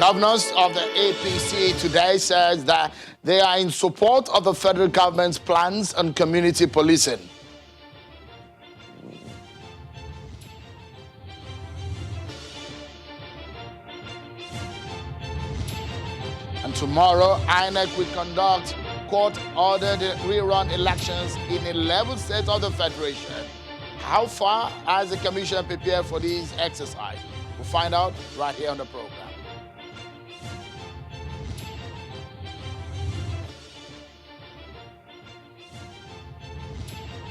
Governors of the APC today says that they are in support of the federal government's plans on community policing. And tomorrow, INEC will conduct court-ordered rerun elections in 11 states of the Federation. How far has the Commission prepared for this exercise? We'll find out right here on the program.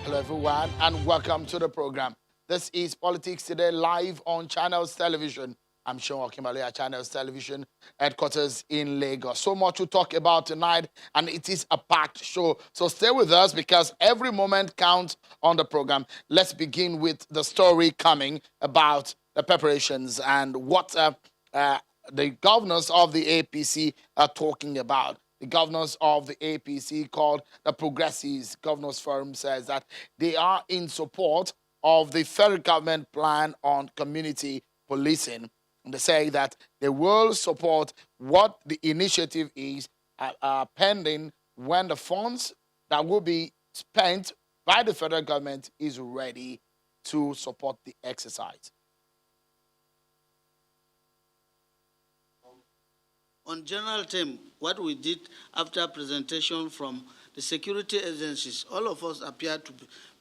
Hello, everyone, and welcome to the program. This is Politics Today, live on Channels Television. I'm Sean Okimale at Channels Television, headquarters in Lagos. So much to talk about tonight, and it is a packed show. So stay with us because every moment counts on the program. Let's begin with the story coming about the preparations and what the governors of the APC are talking about. The governors of the APC, called the Progressives Governors Forum, says that they are in support of the federal government plan on community policing. And they say that they will support what the initiative is pending when the funds that will be spent by the federal government is ready to support the exercise. On general term, what we did after presentation from the security agencies, all of us appear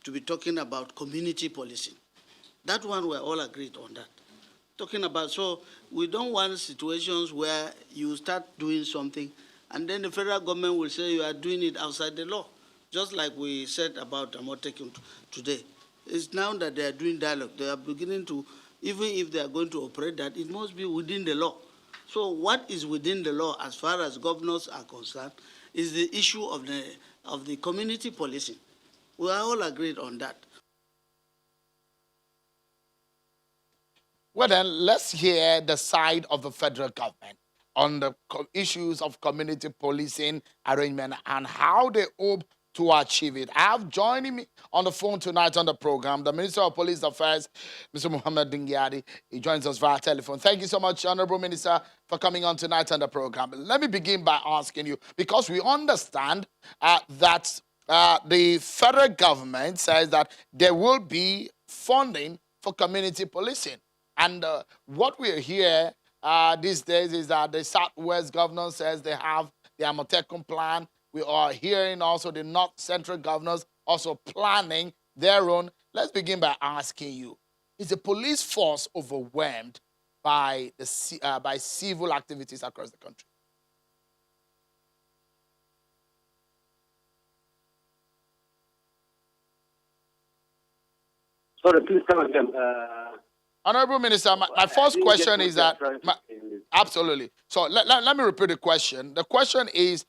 to be talking about community policing. That one, we're all agreed on that. Talking about, so we don't want situations where you start doing something and then the federal government will say you are doing it outside the law. Just like we said about Amotekun today. It's now that they are doing dialogue. They are beginning to, even if they are going to operate that, it must be within the law. So what is within the law as far as governors are concerned is the issue of the community policing. We are all agreed on that. Well, then, let's hear the side of the federal government on the issues of community policing arrangement and how they hope to achieve it. I have joining me on the phone tonight on the program the Minister of Police Affairs, Mr. Muhammad Dingyadi. He joins us via telephone. Thank you so much, Honorable Minister, for coming on tonight on the program. Let me begin by asking you, because we understand that the federal government says that there will be funding for community policing. And what we hear these days is that the Southwest governor says they have the Amotekun plan. We are hearing also the North Central governors also planning their own. Let's begin by asking you, is the police force overwhelmed by civil activities across the country? Sorry, please come again. Honorable Minister, my first question is that... Absolutely. So let me repeat the question. The question is,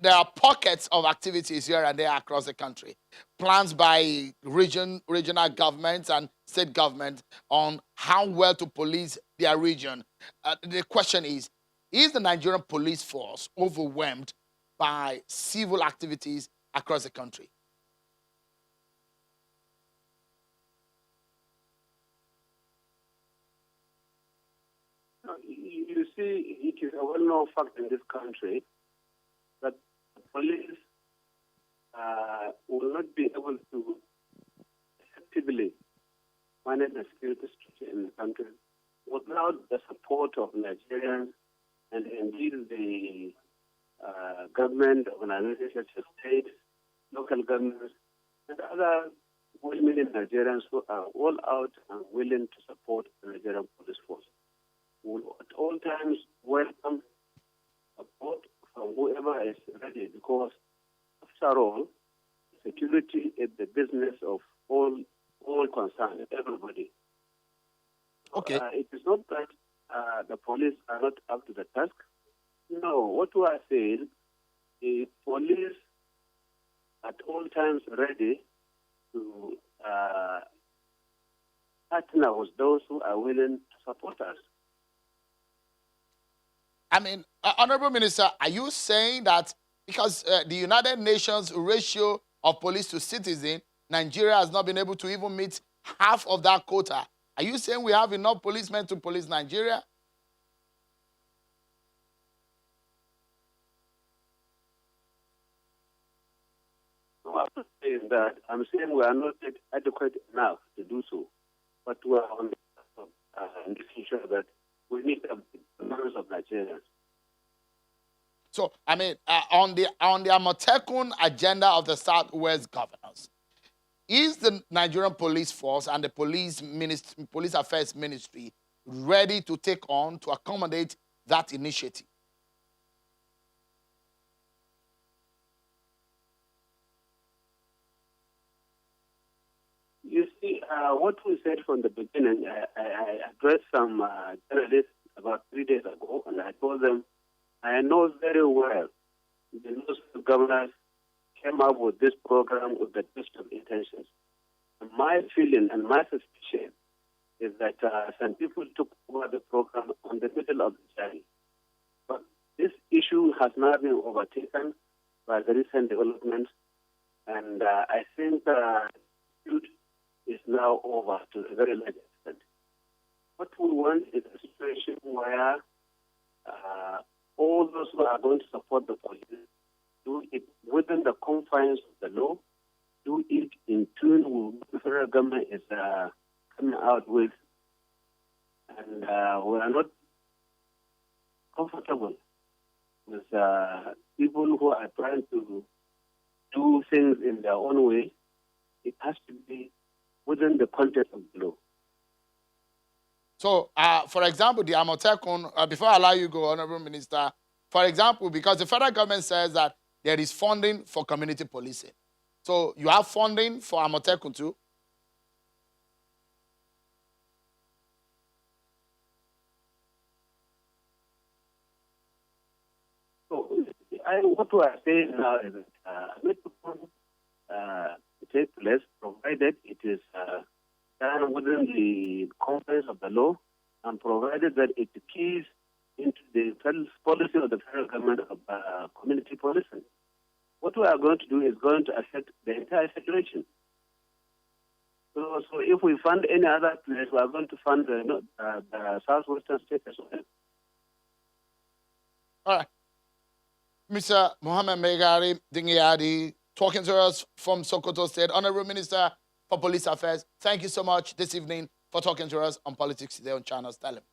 there are pockets of activities here and there across the country. Plans by regional governments and state governments on how well to police their region. The question is the Nigerian police force overwhelmed by civil activities across the country? You see, it is a well-known fact in this country that the police will not be able to effectively manage the security structure in the country without the support of Nigerians and indeed the government organizations such as states, local governments, and other well-meaning Nigerians who are all out and willing to support the Nigerian police force. We will at all times welcome support from whoever is ready, because after all, security is the business of all concerned, everybody. Okay. It is not that the police are not up to the task. No, what we are saying is police at all times ready to partner with those who are willing to support us. I mean, Honorable Minister, are you saying that because the United Nations ratio of police to citizen, Nigeria has not been able to even meet half of that quota? Are you saying we have enough policemen to police Nigeria? saying that. I'm saying we are not adequate enough to do so, but we are on making sure that we meet the numbers of Nigerians. So, I mean, on the Amotekun agenda of the Southwest governors, is the Nigerian police force and the police affairs ministry ready to take on to accommodate that initiative? You see, what we said from the beginning, I addressed some journalists about 3 days ago, and I told them I know very well the local governors came up with this program with the best of intentions. My feeling and my suspicion is that some people took over the program on the middle of the journey. But this issue has now been overtaken by the recent developments, and I think the dispute is now over to a very large extent. What we want is a situation where all those who are going to support the police do it within the confines of the law, do it in tune with what the federal government is coming out with, and we are not comfortable with people who are trying to do things in their own way. It has to be within the context of the law. So, for example, the Amotekun, before I allow you to go, Honorable Minister, for example, because the federal government says that there is funding for community policing. So, you have funding for Amotekun too? So, what we are saying now is that take place provided it is done within the confines of the law and provided that it keys into the policy of the federal government of community policing. What we are going to do is going to affect the entire federation. So if we fund any other place, we are going to fund the southwestern state as well. All right. Mr. Mohammed Megari Dingyadi, talking to us from Sokoto State. Honorable Minister for Police Affairs, thank you so much this evening for talking to us on Politics Today on Channels Television.